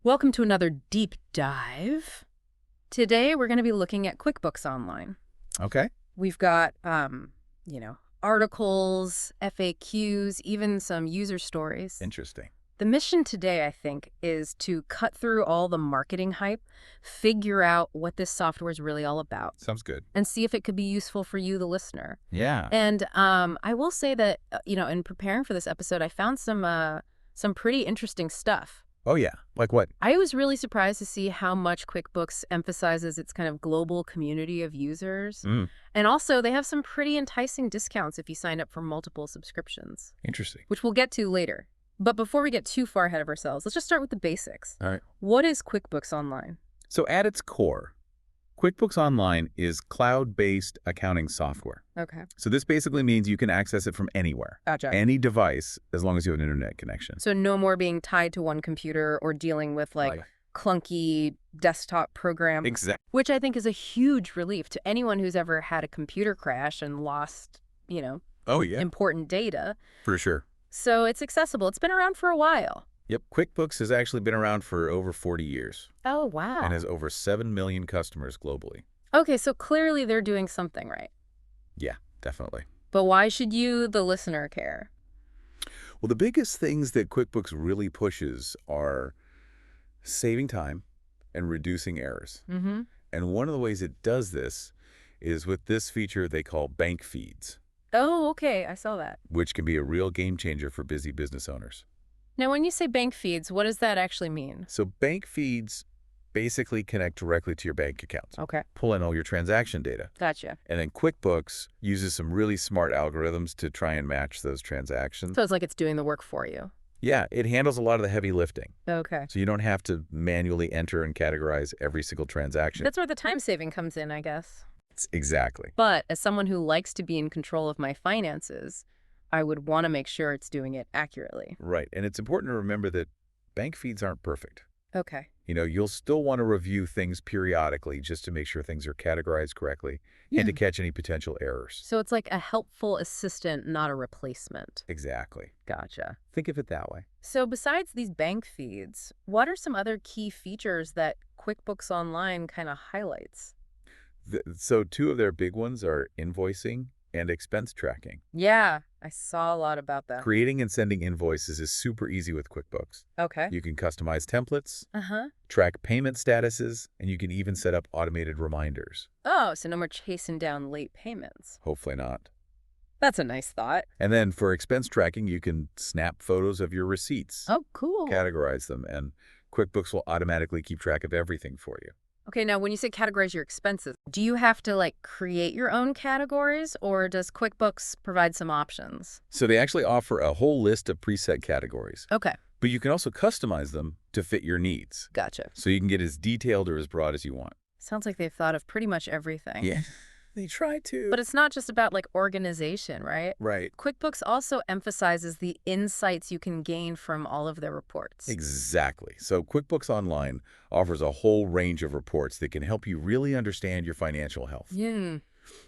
Welcome to another deep dive. Today we're going to be looking at QuickBooks Online. Okay. We've got, articles, FAQs, even some user stories. Interesting. The mission today, I think, is to cut through all the marketing hype, figure out what this software is really all about, Sounds good. and see if it could be useful for you, the listener. Yeah. And I will say that, in preparing for this episode, I found some pretty interesting stuff. Oh, yeah. Like what? I was really surprised to see how much QuickBooks emphasizes its kind of global community of users. And also, they have some pretty enticing discounts if you sign up for multiple subscriptions, Interesting. which we'll get to later. But before we get too far ahead of ourselves, let's just start with the basics. All right. What is QuickBooks Online? So at its core, QuickBooks Online is cloud-based accounting software. Okay. So this basically means you can access it from anywhere, Gotcha. any device, as long as you have an internet connection. So no more being tied to one computer or dealing with, clunky desktop programs. Exactly. Which I think is a huge relief to anyone who's ever had a computer crash and lost, Oh, yeah. important data. For sure. So it's accessible. It's been around for a while. Yep. QuickBooks has actually been around for over 40 years Oh, wow. and has over 7 million customers globally. Okay, so clearly they're doing something right. Yeah, definitely. But why should you, the listener, care? Well, the biggest things that QuickBooks really pushes are saving time and reducing errors. Mm-hmm. And one of the ways it does this is with this feature they call bank feeds, Oh, okay. I saw that. which can be a real game changer for busy business owners. Now, when you say bank feeds, what does that actually mean? So bank feeds basically connect directly to your bank accounts, Okay. pull in all your transaction data. Gotcha. And then QuickBooks uses some really smart algorithms to try and match those transactions. So it's like it's doing the work for you. Yeah, it handles a lot of the heavy lifting. Okay. So you don't have to manually enter and categorize every single transaction. That's where the time saving comes in, I guess. Exactly. But as someone who likes to be in control of my finances, I would want to make sure it's doing it accurately. Right. And it's important to remember that bank feeds aren't perfect. Okay. You'll still want to review things periodically just to make sure things are categorized correctly and to catch any potential errors. So it's like a helpful assistant, not a replacement. Exactly. Gotcha. Think of it that way. So besides these bank feeds, what are some other key features that QuickBooks Online kind of highlights? So two of their big ones are invoicing and expense tracking. Yeah, I saw a lot about that. Creating and sending invoices is super easy with QuickBooks. Okay. You can customize templates, Uh-huh. track payment statuses, and you can even set up automated reminders. Oh, so no more chasing down late payments. Hopefully not. That's a nice thought. And then for expense tracking, you can snap photos of your receipts, Oh, cool. categorize them, and QuickBooks will automatically keep track of everything for you. Okay, now when you say categorize your expenses, do you have to create your own categories, or does QuickBooks provide some options? So they actually offer a whole list of preset categories, Okay, but you can also customize them to fit your needs. gotcha. So you can get as detailed or as broad as you want. Sounds like they've thought of pretty much everything. Yeah, they try to. But it's not just about organization, right? Right. QuickBooks also emphasizes the insights you can gain from all of their reports. Exactly. So QuickBooks Online offers a whole range of reports that can help you really understand your financial health. Yeah.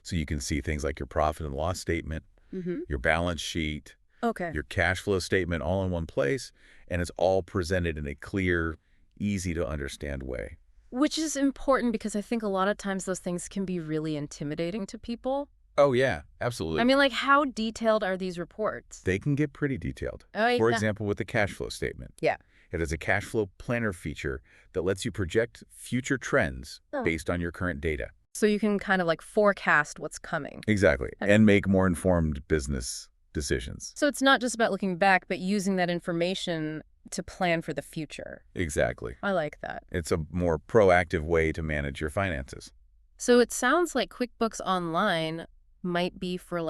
So you can see things like your profit and loss statement, Mm-hmm. your balance sheet, Okay. your cash flow statement all in one place, and it's all presented in a clear, easy to understand way. Which is important because I think a lot of times those things can be really intimidating to people. Oh, yeah, absolutely. I mean, how detailed are these reports? They can get pretty detailed. Oh, For yeah. example, with the cash flow statement. Yeah. It has a cash flow planner feature that lets you project future trends Oh. based on your current data. So you can kind of forecast what's coming. Exactly. And make more informed business decisions. So it's not just about looking back, but using that information to plan for the future. Exactly. I like that. It's a more proactive way to manage your finances. So it sounds like QuickBooks Online might be for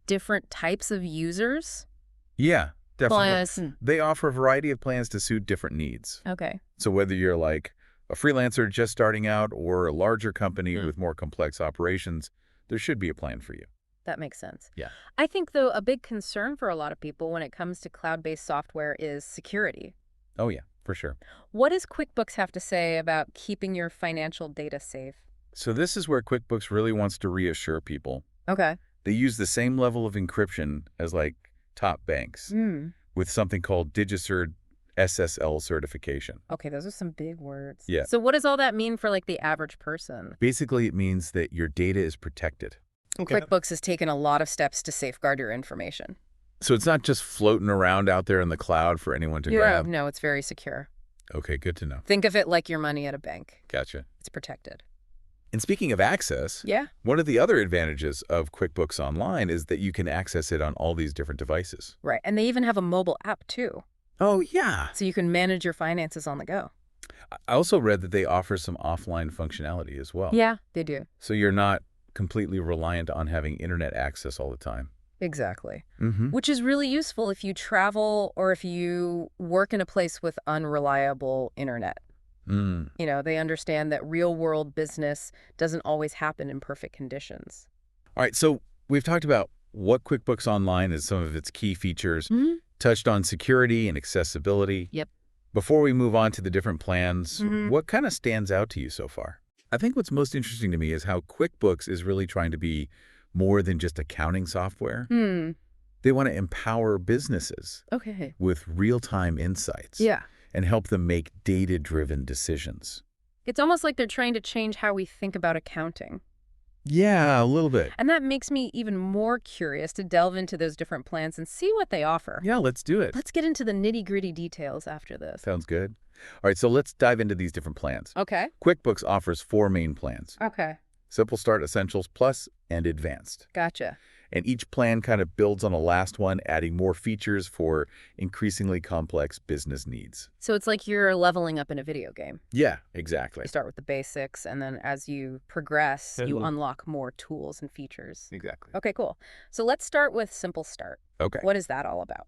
different types of users. Yeah, definitely. Plus, They offer a variety of plans to suit different needs. okay. So whether you're like a freelancer just starting out or a larger company with more complex operations, there should be a plan for you. That makes sense. Yeah. I think, though, a big concern for a lot of people when it comes to cloud-based software is security. Oh, yeah, for sure. What does QuickBooks have to say about keeping your financial data safe? So this is where QuickBooks really wants to reassure people. Okay. They use the same level of encryption as top banks with something called DigiCert SSL certification. Okay, those are some big words. Yeah. So what does all that mean for like the average person? Basically, it means that your data is protected. Okay. QuickBooks has taken a lot of steps to safeguard your information. So it's not just floating around out there in the cloud for anyone to grab? No, it's very secure. Okay, good to know. Think of it like your money at a bank. Gotcha. It's protected. And speaking of access, one of the other advantages of QuickBooks Online is that you can access it on all these different devices. Right, and they even have a mobile app too. Oh, yeah. So you can manage your finances on the go. I also read that they offer some offline functionality as well. Yeah, they do. So you're not completely reliant on having internet access all the time. Exactly. Which is really useful if you travel or if you work in a place with unreliable internet. You know, they understand that real-world business doesn't always happen in perfect conditions. All right, so we've talked about what QuickBooks Online is, some of its key features, touched on security and accessibility. Yep. Before we move on to the different plans, what kind of stands out to you so far? I think what's most interesting to me is how QuickBooks is really trying to be more than just accounting software. They want to empower businesses with real-time insights. And help them make data-driven decisions. It's almost like they're trying to change how we think about accounting. Yeah, a little bit. And that makes me even more curious to delve into those different plans and see what they offer. Yeah, let's do it. Let's get into the nitty-gritty details after this. Sounds good. All right, so let's dive into these different plans. Okay. QuickBooks offers 4 main plans. Okay. Simple Start, Essentials Plus, and Advanced. Gotcha. And each plan kind of builds on the last one, adding more features for increasingly complex business needs. So it's like you're leveling up in a video game. Yeah, exactly. You start with the basics, and then as you progress, you unlock more tools and features. Exactly. Okay, cool. So let's start with Simple Start. Okay. What is that all about?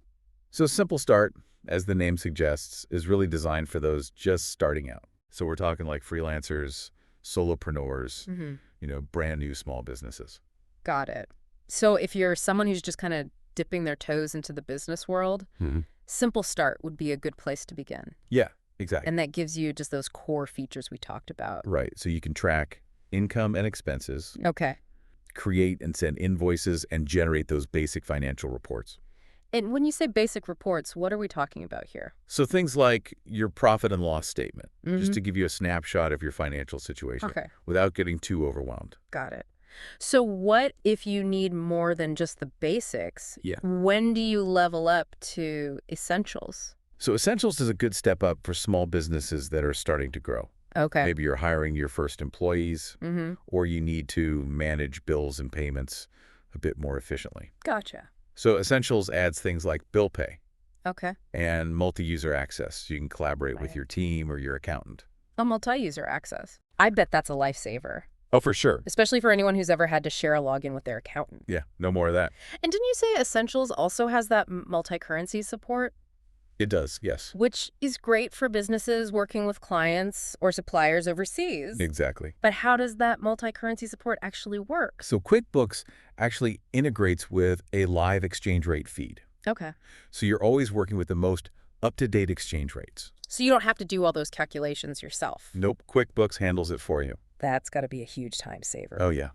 So Simple Start, as the name suggests, is really designed for those just starting out. So we're talking like freelancers, solopreneurs, you know, brand new small businesses. Got it. So if you're someone who's just kind of dipping their toes into the business world, Simple Start would be a good place to begin. Yeah, exactly. And that gives you just those core features we talked about. Right. So you can track income and expenses. Okay. Create and send invoices and generate those basic financial reports. And when you say basic reports, what are we talking about here? So things like your profit and loss statement, just to give you a snapshot of your financial situation without getting too overwhelmed. Got it. So what if you need more than just the basics? When do you level up to Essentials? So Essentials is a good step up for small businesses that are starting to grow. Okay. Maybe you're hiring your first employees, or you need to manage bills and payments a bit more efficiently. Gotcha. So Essentials adds things like bill pay. Okay. And multi-user access. So you can collaborate with your team or your accountant. A multi-user access. I bet that's a lifesaver. Oh, for sure. Especially for anyone who's ever had to share a login with their accountant. Yeah, no more of that. And didn't you say Essentials also has that multi-currency support? It does, yes. Which is great for businesses working with clients or suppliers overseas. Exactly. But how does that multi-currency support actually work? So QuickBooks actually integrates with a live exchange rate feed. Okay. So you're always working with the most up-to-date exchange rates. So you don't have to do all those calculations yourself? Nope, QuickBooks handles it for you. That's got to be a huge time saver. Oh, yeah.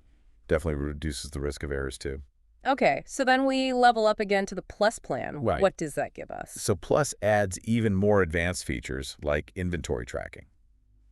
Definitely reduces the risk of errors, too. Okay, so then we level up again to the Plus plan. Right. What does that give us? So Plus adds even more advanced features like inventory tracking.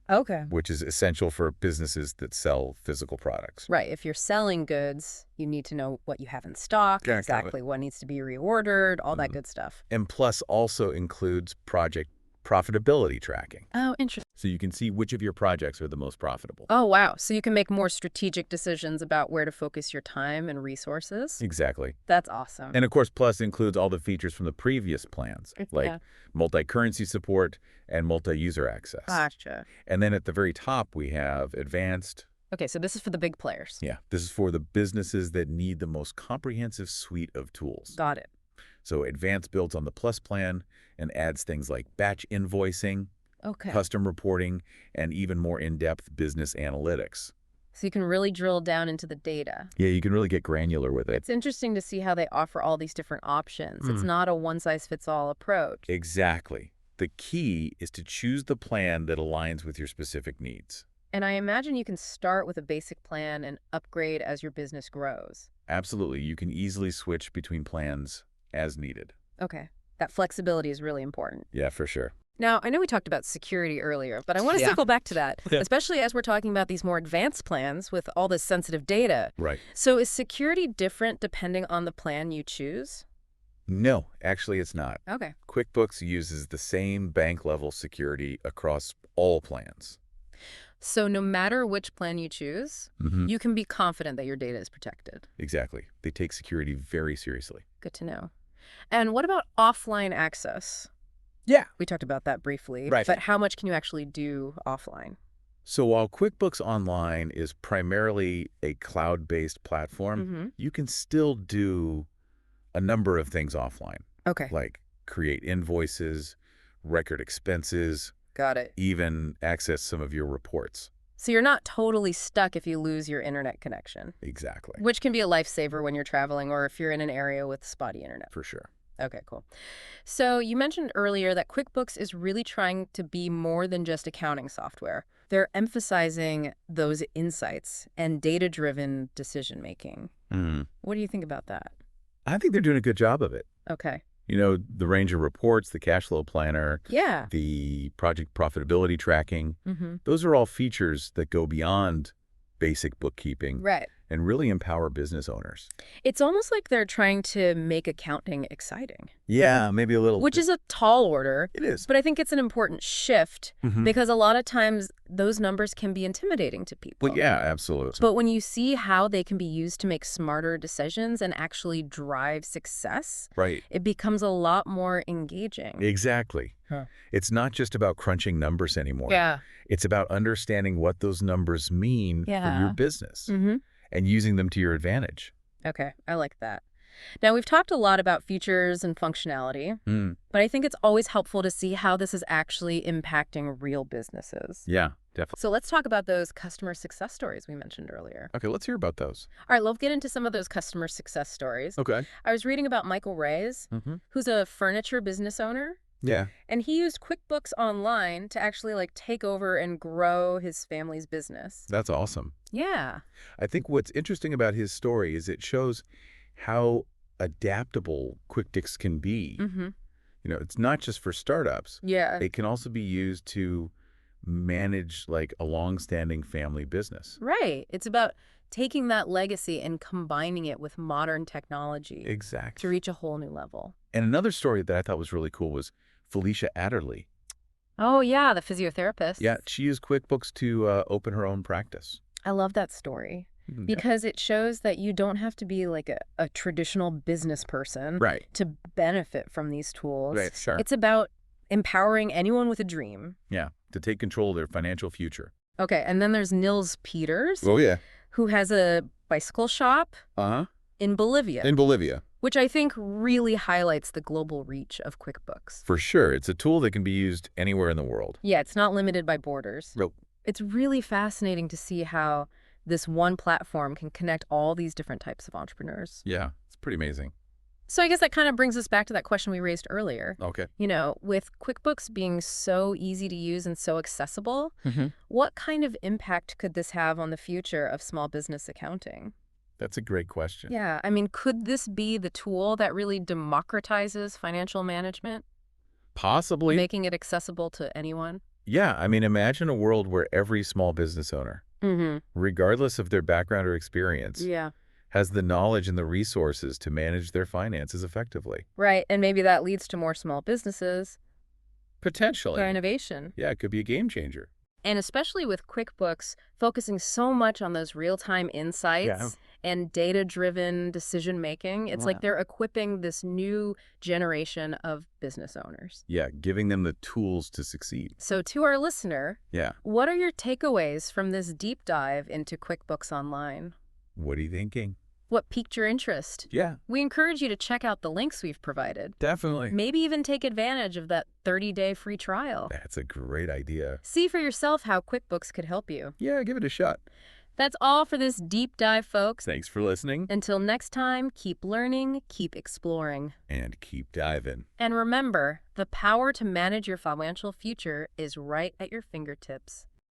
Okay. Which is essential for businesses that sell physical products. Right. If you're selling goods, you need to know what you have in stock, exactly what needs to be reordered, all that good stuff. And Plus also includes project profitability tracking. Oh, interesting. So you can see which of your projects are the most profitable. Oh, wow. So you can make more strategic decisions about where to focus your time and resources. Exactly. That's awesome. And of course, Plus includes all the features from the previous plans, like multi-currency support and multi-user access. Gotcha. And then at the very top, we have Advanced. Okay, so this is for the big players. Yeah, this is for the businesses that need the most comprehensive suite of tools. Got it. So Advanced builds on the Plus plan and adds things like batch invoicing, custom reporting, and even more in-depth business analytics. So you can really drill down into the data. Yeah, you can really get granular with it. It's interesting to see how they offer all these different options. It's not a one-size-fits-all approach. Exactly. The key is to choose the plan that aligns with your specific needs. And I imagine you can start with a basic plan and upgrade as your business grows. Absolutely. You can easily switch between plans as needed. Okay. That flexibility is really important. Yeah, for sure. Now, I know we talked about security earlier, but I want to circle back to that, especially as we're talking about these more advanced plans with all this sensitive data. Right. So is security different depending on the plan you choose? No, actually it's not. Okay. QuickBooks uses the same bank-level security across all plans. So no matter which plan you choose, you can be confident that your data is protected. Exactly. They take security very seriously. Good to know. And what about offline access? Yeah. We talked about that briefly, Right. but how much can you actually do offline? So while QuickBooks Online is primarily a cloud-based platform, you can still do a number of things offline, Okay. like create invoices, record expenses, Got it. even access some of your reports. So you're not totally stuck if you lose your internet connection, Exactly. which can be a lifesaver when you're traveling or if you're in an area with spotty internet. For sure. Okay, cool. So you mentioned earlier that QuickBooks is really trying to be more than just accounting software. They're emphasizing those insights and data-driven decision-making. What do you think about that? I think they're doing a good job of it. Okay. You know, the range of reports, the cash flow planner, Yeah. the project profitability tracking, those are all features that go beyond basic bookkeeping Right. and really empower business owners. It's almost like they're trying to make accounting exciting. Yeah, maybe a little. Which is a tall order. It is. But I think it's an important shift because a lot of times those numbers can be intimidating to people. Well, yeah, absolutely. But when you see how they can be used to make smarter decisions and actually drive success, Right. it becomes a lot more engaging. Exactly. It's not just about crunching numbers anymore. Yeah. It's about understanding what those numbers mean for your business and using them to your advantage. Okay, I like that. Now, we've talked a lot about features and functionality, but I think it's always helpful to see how this is actually impacting real businesses. Yeah, definitely. So let's talk about those customer success stories we mentioned earlier. Okay, let's hear about those. All right, let's get into some of those customer success stories. Okay. I was reading about Michael Reyes, who's a furniture business owner. Yeah. And he used QuickBooks Online to actually take over and grow his family's business. That's awesome. Yeah. I think what's interesting about his story is it shows how adaptable QuickBooks can be. You know, it's not just for startups. Yeah. It can also be used to manage a long-standing family business. Right. It's about taking that legacy and combining it with modern technology. Exactly. To reach a whole new level. And another story that I thought was really cool was Felicia Adderley. Oh, yeah, the physiotherapist. Yeah, she used QuickBooks to open her own practice. I love that story because it shows that you don't have to be a traditional business person to benefit from these tools. Right, sure. It's about empowering anyone with a dream. Yeah, to take control of their financial future. Okay, and then there's Nils Peters. Oh, yeah. Who has a bicycle shop in Bolivia. In Bolivia. Which I think really highlights the global reach of QuickBooks. For sure. It's a tool that can be used anywhere in the world. Yeah, it's not limited by borders. Nope. It's really fascinating to see how this one platform can connect all these different types of entrepreneurs. Yeah, it's pretty amazing. So I guess that kind of brings us back to that question we raised earlier. Okay. You know, with QuickBooks being so easy to use and so accessible, what kind of impact could this have on the future of small business accounting? That's a great question. Yeah, I mean, could this be the tool that really democratizes financial management? Possibly. Making it accessible to anyone? Yeah, I mean, imagine a world where every small business owner, regardless of their background or experience, has the knowledge and the resources to manage their finances effectively. Right, and maybe that leads to more small businesses. Potentially. For innovation. Yeah, it could be a game changer. And especially with QuickBooks focusing so much on those real-time insights and data-driven decision-making, it's like they're equipping this new generation of business owners. Yeah, giving them the tools to succeed. So to our listener, what are your takeaways from this deep dive into QuickBooks Online? What are you thinking? What piqued your interest? Yeah. We encourage you to check out the links we've provided. Definitely. Maybe even take advantage of that 30-day free trial. That's a great idea. See for yourself how QuickBooks could help you. Yeah, give it a shot. That's all for this deep dive, folks. Thanks for listening. Until next time, keep learning, keep exploring. And keep diving. And remember, the power to manage your financial future is right at your fingertips.